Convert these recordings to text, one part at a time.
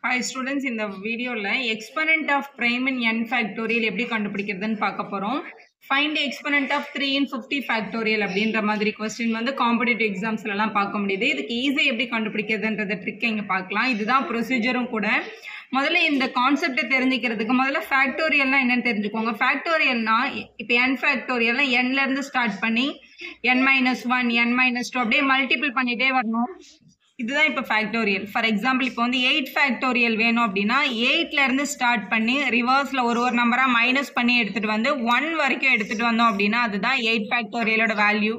Hi students, in the video exponent of prime in n factorial எப்படி கண்டுபிடிக்கிறதுன்னு பார்க்க போறோம். Find the exponent of 3 in 50 factorial அப்படின்ற மாதிரி question வந்து காம்படிட்டிவ் எக்ஸாம்ஸ்ல எல்லாம் பார்க்க முடியுது. இதுக்கு ஈஸி எப்படி கண்டுபிடிக்கிறதுன்றத ட்ரிக் இங்க பார்க்கலாம். இதுதான் ப்ரொசீஜரும் கூட. முதல்ல இந்த கான்செப்ட் தெரிஞ்சிக்கிறதுக்கு முதல்ல ஃபேக்டோரியல்னா என்னன்னு தெரிஞ்சுக்கோங்க. ஃபேக்டோரியல்னா இப்போ n ஃபேக்டோரியல்னா n ல இருந்து ஸ்டார்ட் பண்ணி n-1 n-2 அப்படியே மல்டிபிள் பண்ணிட்டே வரணும். இதுதான் இப்போ ஃபேக்டோரியல். ஃபார் எக்ஸாம்பிள் இப்போ வந்து 8 ஃபேக்டோரியல் வேணும் அப்படின்னா 8ல இருந்து ஸ்டார்ட் பண்ணி ரிவர்ஸ்ல ஒரு நம்பரா மைனஸ் பண்ணி எடுத்துட்டு வந்து 1 வரைக்கும் எடுத்துட்டு வந்தோம் அப்படின்னா அதுதான் 8 ஃபேக்டோரியலோட வேல்யூ.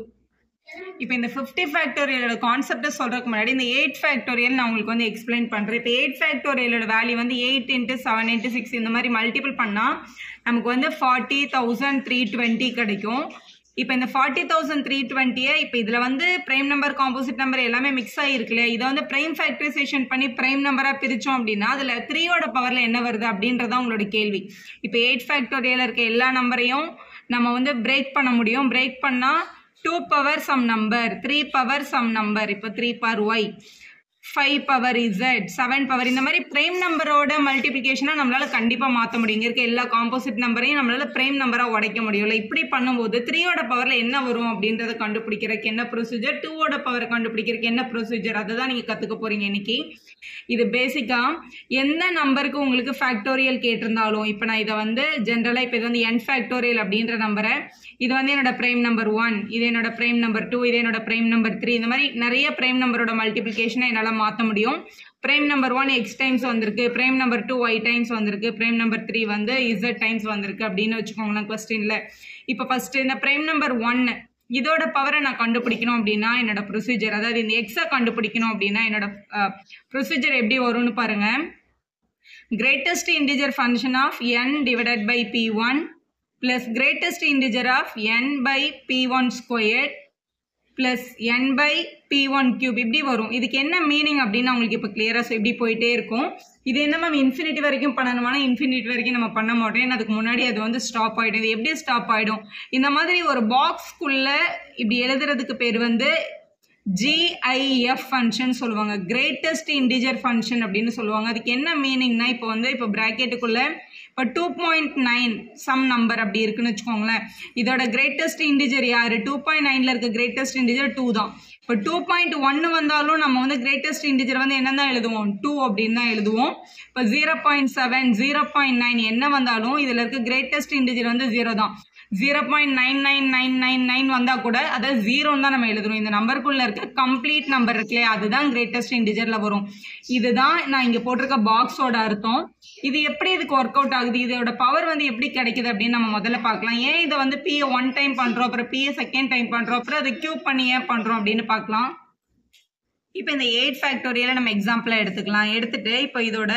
இப்போ இந்த 50 ஃபேக்டோரியலோட கான்செப்டை சொல்றதுக்கு முன்னாடி இந்த 8 ஃபேக்டோரியல் நான் உங்களுக்கு வந்து எக்ஸ்பிளைன் பண்றேன். இப்போ 8 ஃபேக்டோரியலோட வேல்யூ வந்து 8 × 7 × 6 இந்த மாதிரி மல்டிபிள் பண்ணா நமக்கு வந்து 40,320 கிடைக்கும். இப்போ இந்த 40,320 இப்போ இதில் வந்து பிரைம் நம்பர் காம்போசிட் நம்பர் எல்லாமே மிக்ஸ் ஆகிருக்கு இல்லையா, இதை வந்து பிரைம் ஃபேக்டரைசேஷன் பண்ணி பிரைம் நம்பராக பிரித்தோம் அப்படின்னா அதில் 3யோட பவரில் என்ன வருது அப்படின்றதான் உங்களோட கேள்வி. இப்போ 8 ஃபேக்டோரியல் இருக்க எல்லா நம்பரையும் நம்ம வந்து பிரேக் பண்ண முடியும். பிரேக் பண்ணால் 2 power some number, 3 power some number, இப்போ 3 power Y, 5 power Z, 7 power, இந்த மாதிரி பிரைம் நம்பரோட மல்டிபிகேஷனை நம்மளால கண்டிப்பாக மாற்ற முடியும். இங்கே இருக்க எல்லா காம்போசிட் நம்பரையும் நம்மளால பிரைம் நம்பராக உடைக்க முடியும். இப்படி பண்ணும்போது 3யோட பவரில் என்ன வரும் அப்படின்றத கண்டுபிடிக்கிறதுக்கு என்ன ப்ரொசீஜர், 2வோட பவரை கண்டுபிடிக்கிறதுக்கு என்ன ப்ரொசீஜர், அதை தான் நீங்கள் கற்றுக்க போகிறீங்க இன்னைக்கு. இது பேசிக்காக எந்த நம்பருக்கு உங்களுக்கு ஃபேக்டோரியல் கேட்டிருந்தாலும், இப்போ நான் இதை வந்து ஜென்ரலாக இப்போ இது வந்து n ஃபேக்டோரியல் அப்படின்ற நம்பரை, இது வந்து என்னோட பிரைம் நம்பர் 1, இது என்னோட பிரைம் நம்பர் 2, இது என்னோட பிரைம் நம்பர் 3, இந்த மாதிரி நிறைய பிரைம் நம்பரோட மல்டிபிளிகேஷனை என்னால் மாற்ற முடியும். பிரைம் நம்பர் 1 x டைம்ஸ் வந்திருக்கு, பிரைம் நம்பர் 2 y டைம்ஸ் வந்திருக்கு, பிரைம் நம்பர் 3 வந்து z டைம்ஸ் வந்திருக்கு அப்படின்னு வச்சுக்கோங்களேன் கொஸ்டின்ல. இப்போ ஃபர்ஸ்ட் இந்த பிரைம் நம்பர் 1 இதோட பவரை நான் கண்டுபிடிக்கணும் அப்படின்னா என்னோட ப்ரொசீஜர், அதாவது இந்த எக்ஸை கண்டுபிடிக்கணும் அப்படின்னா என்னோட ப்ரொசீஜர் எப்படி வரும்னு பாருங்க. Greatest integer function of n divided by p1 plus greatest integer of n by p1 squared plus n by p1 cube இப்படி வரும். இதுக்கு என்ன மீனிங் அப்படின்னா உங்களுக்கு இப்போ கிளியரா இப்படி போயிட்டே இருக்கும். இது என்ன மேம் இன்ஃபினிட்டி வரைக்கும் பண்ணணுமானா இன்ஃபினிட்டி வரைக்கும் நம்ம பண்ண மாட்டோம். அதுக்கு முன்னாடி அது வந்து ஸ்டாப் ஆகிடும். இது எப்படி ஸ்டாப் ஆகிடும், இந்த மாதிரி ஒரு பாக்ஸ்க்குள்ள இப்படி எழுதுறதுக்கு பேர் வந்து GIF ஃபங்க்ஷன் சொல்லுவாங்க, கிரேட்டஸ்ட் இன்டிஜர் ஃபங்க்ஷன் அப்படின்னு சொல்லுவாங்க. அதுக்கு என்ன மீனிங்னா இப்போ வந்து இப்போ ப்ராக்கெட்டுக்குள்ள இப்போ 2.9 சம் நம்பர் அப்படி இருக்குன்னு வச்சுக்கோங்களேன். இதோட கிரேட்டஸ்ட் இன்டிஜர் யாரு, 2.9ல இருக்க கிரேட்டஸ்ட் இன்டிஜர் 2 தான். இப்போ 2.1 வந்தாலும் நம்ம வந்து கிரேட்டஸ்ட் இன்டிஜர் வந்து என்ன தான் எழுதுவோம், 2 அப்படின்னு தான் எழுதுவோம். இப்போ 0.7 0.9 என்ன வந்தாலும் இதில் இருக்க கிரேட்டஸ்ட் இன்டிஜர் வந்து 0 தான். 0.99999 வந்தா கூட அதை 0 தான் நம்ம எழுதணும். இந்த நம்பருக்குள்ள இருக்க கம்ப்ளீட் நம்பர் இருக்குல்லையே அதுதான் கிரேட்டஸ்ட் இன்டிஜர்ல வரும். இதுதான் நான் இங்க போட்டிருக்க பாக்ஸோட அர்த்தம். இது எப்படி இதுக்கு ஒர்க் அவுட் ஆகுது, இதோட பவர் வந்து எப்படி கிடைக்குது அப்படின்னு நம்ம முதல்ல பார்க்கலாம். ஏன் இதை வந்து p 1 டைம் பண்றோம், அப்புறம் p செகண்ட் டைம் பண்றோம், அப்புறம் அதை கியூப் பண்ணி ஏன் பண்றோம் அப்படின்னு பார்க்கலாம். இப்போ இந்த 8 ஃபேக்டோரியலை நம்ம எக்ஸாம்பிளா எடுத்துக்கலாம். எடுத்துட்டு இப்போ இதோட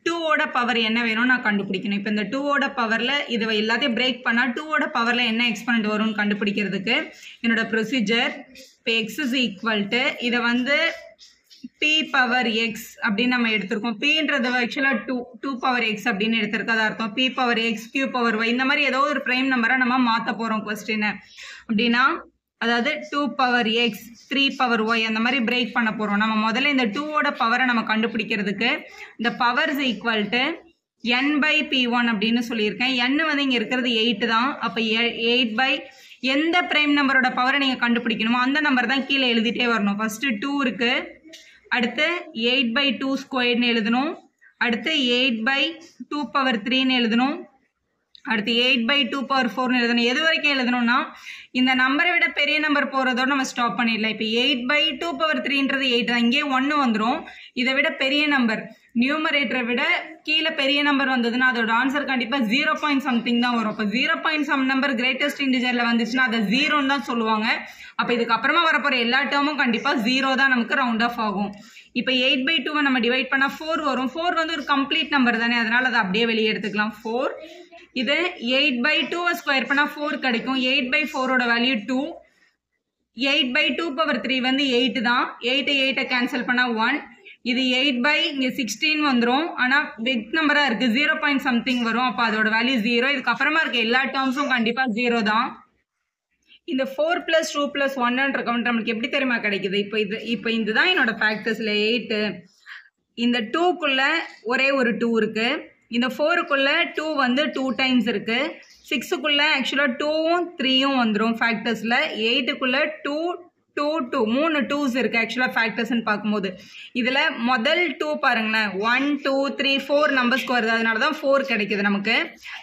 2வோட பவர் என்ன வேணும் நான் கண்டுபிடிக்கணும். இப்போ இந்த 2வோட பவரில் இதை எல்லாத்தையும் பிரேக் பண்ணால் 2வோட பவரில் என்ன எக்ஸ்பனண்ட் வரும்னு கண்டுபிடிக்கிறதுக்கு என்னோட ப்ரொசீஜர் இப்போ x இஸ் ஈக்குவல் டு இதை வந்து p பவர் x அப்படின்னு நம்ம எடுத்திருக்கோம். pன்றது ஆக்சுவலாக 2 பவர் x அப்படின்னு எடுத்திருக்கதா அர்த்தம். p power x, q power y, இந்த மாதிரி ஏதோ ஒரு பிரைம் நம்பரை நம்ம மாற்ற போகிறோம் கொஸ்டினை அப்படின்னா, அதாவது 2 பவர் x 3 பவர் y அந்த மாதிரி பிரேக் பண்ண போகிறோம். நம்ம முதல்ல இந்த 2வோட பவரை நம்ம கண்டுபிடிக்கிறதுக்கு இந்த power is equal to n by p1 அப்படின்னு சொல்லியிருக்கேன். n வந்து இங்கே இருக்கிறது 8 தான். அப்போ 8 பை எந்த பிரைம் நம்பரோட பவரை நீங்கள் கண்டுபிடிக்கணுமோ அந்த நம்பர் தான் கீழே எழுதிட்டே வரணும். ஃபர்ஸ்ட் 2 இருக்கு, அடுத்து 8 பை 2 ஸ்கொயர்னு எழுதணும், அடுத்து 8 பை 2 பவர் 3ன்னு எழுதணும், அடுத்து 8 பை 2 பவர் 4ன்னு எழுதணும். எது வரைக்கும் எழுதணும்னா இந்த நம்பரை விட பெரிய நம்பர் போகிறதோட நம்ம ஸ்டாப் பண்ணிடலாம். இப்போ 8 பை 2 பவர் 3ன்றது 8 தான், இங்கே 1 வந்துடும். இதை விட பெரிய நம்பர் நியூமரேட்டரை விட கீழே பெரிய நம்பர் வந்ததுன்னா அதோட ஆன்சர் கண்டிப்பாக 0 பாயிண்ட் சம்திங் தான் வரும். இப்போ 0 பாயிண்ட் சம் நம்பர் கிரேட்டஸ்ட் இன்டிஜரில் வந்துச்சுன்னா அதை 0ன்னு தான் சொல்லுவாங்க. அப்போ இதுக்கு அப்புறமா வரப்போகிற எல்லா டேர்மும் கண்டிப்பாக 0 தான் நமக்கு ரவுண்ட் ஆஃப் ஆகும். இப்போ 8 பை 2 நம்ம டிவைட் பண்ணால் 4 வரும். 4 வந்து ஒரு கம்ப்ளீட் நம்பர் தானே, அதனால அதை அப்படியே வெளியே எடுத்துக்கலாம் 4. இது 8 பை 2 ஸ்கொயர் பண்ணால் 4 கிடைக்கும். 8 பை 4ஓட வேல்யூ 2. 8 பை 2 பவர் 3 வந்து 8 தான். 8 கேன்சல் பண்ணால் 1. இது 8 பை இங்கே 16 வந்துடும். ஆனால் பிக் நம்பராக இருக்குது, 0 பாயிண்ட் சம்திங் வரும். அப்போ அதோட வேல்யூ 0. இதுக்கப்புறமா இருக்க எல்லா டேர்ம்ஸும் கண்டிப்பாக 0 தான். இந்த 4 + 2 + 1ன்ற கவுண்ட் நமக்கு எப்படி தெரியுமா கிடைக்குது, இப்போ இதுதான் என்னோட ஃபேக்டர்ஸில் 8 இந்த 2க்குள்ள ஒரே ஒரு 2 இருக்கு. இந்த 4க்குள்ள 2 வந்து 2 டைம்ஸ் இருக்கு. 6க்குள்ள ஆக்சுவலா 2ம் 3ம் வந்துரும் ஃபேக்டர்ஸ்ல. 8க்குள்ள 2 2 2 3 2s இருக்கு ஆக்சுவலா ஃபேக்டர்ஸ்னு பார்க்கும்போது. இதுல முதல் 2 பாருங்களேன் 1 2 3 4 நம்பர்ஸ்க்கு வருது, அதனால தான் 4 கிடைக்குது நமக்கு.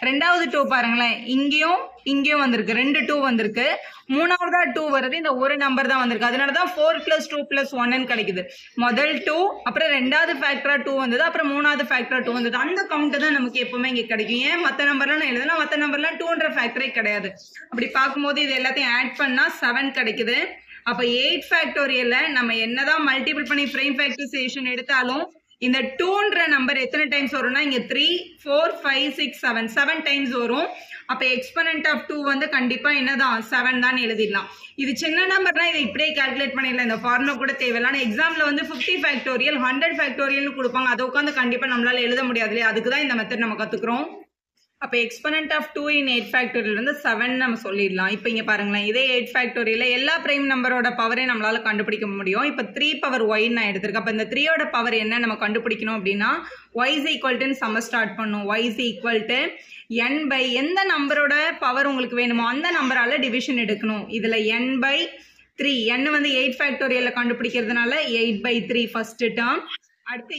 ரெண்டாவது 2 பாருங்களேன் இங்கேயும் வந்திருக்கு, 2 2 வந்திருக்கு. மூணாவதா 2 வருது, இந்த ஒரு நம்பர் தான் வந்திருக்கு, அதனால தான் 4 + 2 + 1 கிடைக்குது. முதல் 2, அப்புறம் ரெண்டாவது ஃபேக்டரா 2 வந்தது, அப்புறம் மூணாவது ஃபேக்டரா 2 வந்தது. அந்த கவுண்ட் தான் நமக்கு எப்பவுமே இங்க கிடைக்கும். ஏன் மற்ற நம்பர்லாம் நான் எழுதுனா மற்ற நம்பர்லாம் 2ன்ற ஃபேக்டரே கிடையாது. அப்படி பார்க்கும்போது இது எல்லாத்தையும் ஆட் பண்ணா 7 கிடைக்குது. அப்ப 8 ஃபேக்டோரியல்ல நம்ம என்னதான் மல்டிபிள் பண்ணி பிரைம் ஃபேக்டரைசேஷன் எடுத்தாலும் இந்த 2ன்ற நம்பர் எத்தனை டைம்ஸ் வரும்னா இங்க 3 4 5 6 7 டைம்ஸ் வரும். அப்ப எக்ஸ்போனன்ட் ஆஃப் 2 வந்து கண்டிப்பா என்னதான் 7 தான் எழுதிடலாம். இது சின்ன நம்பர்னா இதை இப்படியே கால்குலேட் பண்ணிடலாம், இந்த ஃபார்முலா கூட தேவையில்லை. ஆனா எக்ஸாம்ல வந்து 50 ஃபேக்டோரியல் 100 ஃபேக்டோரியல்னு கொடுப்பாங்க, அதை உட்காந்து கண்டிப்பா நம்மளால எழுத முடியாது இல்லையா, அதுக்கு தான் இந்த மெத்தட் நம்ம கத்துக்கிறோம். அப்ப எக்ஸ்போனன்ட் ஆஃப் 2 in 8 ஃபேக்டோரியல் வந்து 7 நம்ம சொல்லிடலாம். இப்போ இங்க பாருங்களேன், இதே 8 ஃபேக்டோரியல்ல எல்லா பிரைம் நம்பரோட பவரே நம்மளால கண்டுபிடிக்க முடியும். இப்போ 3 பவர் y நான் எடுத்திருக்கேன். அப்ப இந்த 3யோட பவர் என்ன நம்ம கண்டுபிடிக்கணும் அப்படின்னா y is equal to சம ஸ்டார்ட் பண்ணும். y is equal to n by எந்த நம்பரோட பவர் உங்களுக்கு வேணுமோ அந்த நம்பரால டிவிஷன் எடுக்கணும். இதுல n by 3, n வந்து 8 ஃபேக்டோரியல்ல கண்டுபிடிக்கிறதுனால 8/3 ஃபர்ஸ்ட் டேர்ம். அடுத்து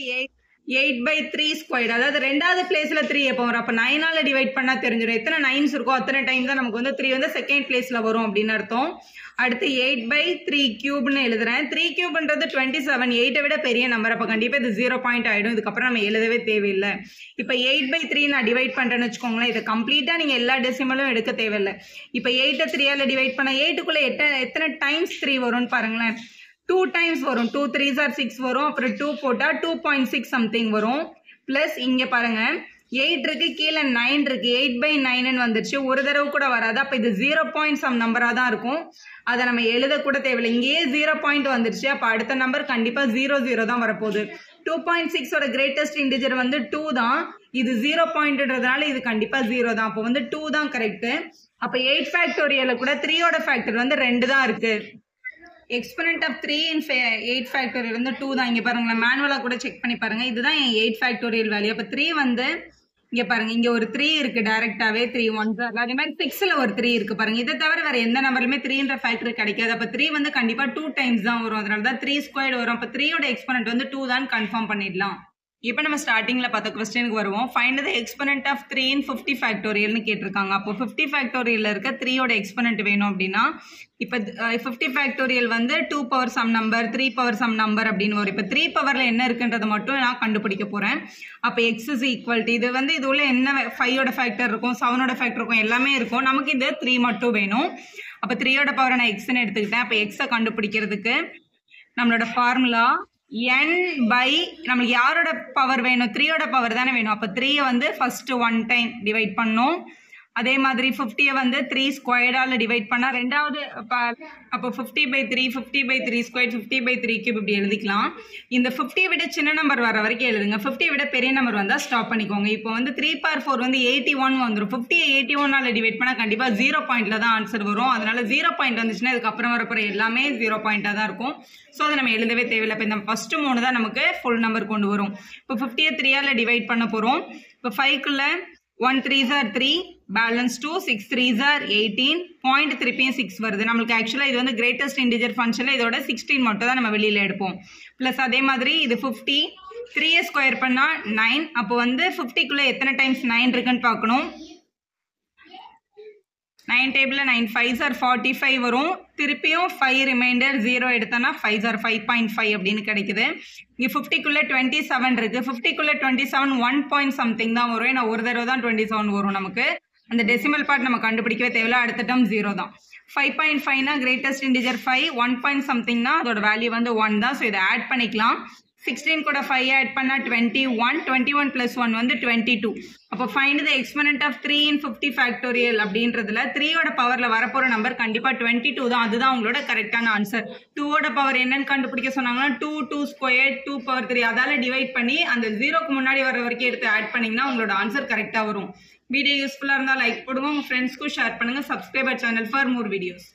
8/3 ஸ்கொயர்ட், அதாவது ரெண்டாவது பிளேஸ்ல 3 எப்போ வரும், அப்ப 9ஆல டிவைட் பண்ணா தெரிஞ்சிடும். எத்தனை 9s இருக்கோ அத்தனை டைம் தான் நமக்கு வந்து 3 வந்து செகண்ட் பிளேஸ்ல வரும் அப்படின்னு அர்த்தம். அடுத்து 8/3 கியூப்னு எழுதுறேன். 3 கியூப்ன்றது 27, 8ஐ விட பெரிய நம்பர், அப்ப கண்டிப்பா இது 0 பாயிண்ட் ஆயிடும். இதுக்கப்புறம் நம்ம எழுதவே தேவையில்லை. இப்ப 8/3 நான் டிவைட் பண்றேன்னு வச்சுக்கோங்களேன், இதை கம்ப்ளீட்டா நீங்க எல்லா டெசிமலும் எடுக்க தேவையில்லை. இப்ப 8ஐ 3ஆல டிவைட் பண்ணா 8க்குள்ள எத்தனை டைம்ஸ் 3 வரும்னு பாருங்களேன். 2 டைம்ஸ் வரும். 2 3s are 6 வரும். அப்புறம் 2 போட்டா 2.6 சம்திங் வரும். பிளஸ் இங்க பாருங்க 8 இருக்கு, கீழே 9 இருக்கு, 8/9 வந்துருச்சு. ஒரு தடவை கூட வராது. அப்ப இது 0 பாயிண்ட் சம் நம்பரா தான் இருக்கும். அதை நம்ம எழுத கூட தேவையில்லை, இங்கேயே 0 பாயிண்ட் வந்துருச்சு. அப்ப அடுத்த நம்பர் கண்டிப்பா 0 0 தான் வரப்போகுது. 2.6ஓட கிரேட்டஸ்ட் இன்டிஜர் வந்து 2 தான். இது 0 பாயிண்ட்ன்றதுனால இது கண்டிப்பா 0 தான். அப்போ வந்து 2 தான் கரெக்ட். அப்ப 8 ஃபேக்டோரியல்ல கூட 3யோட ஃபேக்டர் வந்து 2 தான் இருக்கு. எக்ஸ்போனன்ட் ஆஃப் 3 in 8 ஃபேக்டோரியல் வந்து 2 தான். இங்க பாருங்களேன், மேனுவலா கூட செக் பண்ணி பாருங்க. இதுதான் என் 8 ஃபேக்டோரியல் வேல்யூ. அப்ப 3 வந்து இங்க பாருங்க, இங்க ஒரு 3 இருக்கு டைரக்டாவே, 3 1s. அதே மாதிரி 6ல ஒரு 3 இருக்கு பாருங்க. இதை தவிர வேற எந்த நம்பர்லயுமே 3ன்ற ஃபேக்டர் கிடைக்காது. அப்ப 3 வந்து கண்டிப்பா 2 டைம்ஸ் தான் வரும், அதனால தான் 3 ஸ்கொயர்ட் வரும். அப்ப 3யோட எக்ஸ்போனன்ட் வந்து 2 தான் கன்ஃபார்ம் பண்ணிடலாம். இப்போ நம்ம ஸ்டார்டிங்ல பார்த்த क्वेश्चनக்கு வருவோம். Find the exponent of 3 in 50 ஃபேக்டோரியல்னு கேட்டிருக்காங்க. அப்போ 50 ஃபேக்டோரியல்ல இருக்க 3யோட எக்ஸ்போனன்ட் வேணும் அப்படின்னா இப்போ 50 ஃபேக்டோரியல் வந்து 2 power some number, 3 power some number அப்படின்னு வரும். இப்போ 3 பவர்ல என்ன இருக்குன்றதை மட்டும் நான் கண்டுபிடிக்க போறேன். அப்போ x is equal to இது வந்து இது உள்ள என்ன 5ஓட ஃபேக்டர் இருக்கும், 7ஓட ஃபேக்டர் இருக்கும், எல்லாமே இருக்கும். நமக்கு இந்த 3 மட்டும் வேணும். அப்போ 3யோட பவரை நான் xன்னு எடுத்துக்கிட்டேன். அப்போ x கண்டுபிடிக்கிறதுக்கு நம்மளோட ஃபார்முலா n by நம்மளுக்கு யாரோட பவர் வேணும், 3யோட பவர் தானே வேணும். அப்போ 3யை வந்து ஃபர்ஸ்ட் 1 டைம் டிவைட் பண்ணோம். அதே மாதிரி 50யை வந்து 3 ஸ்கொயர்டால டிவைட் பண்ணா ரெண்டாவது அப்போ 50/3 50/3 ஸ்கொயர் 50/3 கியூப் இப்படி எழுதிக்கலாம். இந்த 50 விட சின்ன நம்பர் வர வரைக்கும் எழுதுங்க. 50 விட பெரிய நம்பர் வந்தா ஸ்டாப் பண்ணிக்கோங்க. இப்போ வந்து 3/4 வந்து 81 வந்துடும். 50யை 81ஆல டிவைட் பண்ணா கண்டிப்பா 0 பாயிண்ட்ல தான் ஆன்சர் வரும். அதனால 0 பாயிண்ட் வந்துச்சுன்னா இதுக்கப்புறம் வரப்போற எல்லாமே 0 பாயிண்டா தான் இருக்கும். ஸோ அதை நம்ம எழுதவே தேவையில்லை. இப்போ இந்த ஃபர்ஸ்ட் 3 தான் நமக்கு ஃபுல் நம்பர் கொண்டு வரும். இப்போ 50யை 3ஆல டிவைட் பண்ண போறோம். இப்போ 5க்குள்ள 1 3s are 3, balance 2, 6 3s are 18, point திருப்பியும் 6 வருது. நம்மளுக்கு ஆக்சுவலா இது வந்து கிரேட்டஸ்ட் இன்டிஜர் ஃபங்க்ஷன்ல இதோட 16 மட்டும் தான் நம்ம வெளியில எடுப்போம். பிளஸ் அதே மாதிரி இது 50, 3 ஸ்கொயர் பண்ணா 9. அப்போ வந்து 50க்குள்ள எத்தனை டைம்ஸ் 9 இருக்குன்னு பார்க்கணும். 9 டேபிள்ல 9 5s are 45 வரும். திருப்பியும் 5 ரிமைண்டர் 0 எடுத்தோம்னா 5s are 5.5 அப்படின்னு கிடைக்குது. இங்க 50க்குள்ள 27 இருக்கு. 50க்குள்ள 27 1 பாயிண்ட் சம்திங் தான் வரும். ஏன்னா ஒரு தடவை தான் 27 வரும் நமக்கு. அந்த டெசிமல் பார்ட் நம்ம கண்டுபிடிக்கவே தேவையில்ல, அடுத்த டேர்ம் 0 தான். 5.5னா கிரேட்டஸ்ட் இன்டிஜர் 5, 1 பாயிண்ட் சம்திங்னா அதோட வேல்யூ வந்து 1 தான். ஸோ இதை ஆட் பண்ணிக்கலாம். 16 கூட 5 ஆட் பண்ணா 21, 21 plus 1 வந்து 22. அப்போ find the exponent of 3 in 50 factorial அப்படின்றதுல 3யோட பவர்ல வரப்போற நம்பர் கண்டிப்பா 22 தான். அதுதான் உங்களோட கரெக்டான ஆன்சர். 2ஓட பவர் என்னன்னு கண்டுபிடிக்க சொன்னாங்கன்னா 2 2 ஸ்கொயர் 2 பவர் 3 அதால டிவைட் பண்ணி அந்த 0க்கு முன்னாடி வர வரைக்கும் எடுத்து ஆட் பண்ணீங்கன்னா உங்களோட ஆன்சர் கரெக்டா வரும். வீடியோ யூஸ்ஃபுல்லா இருந்தா லைக் போடுங்க, உங்க ஃப்ரெண்ட்ஸ்க்கும் ஷேர் பண்ணுங்க. Subscribe our channel for more videos.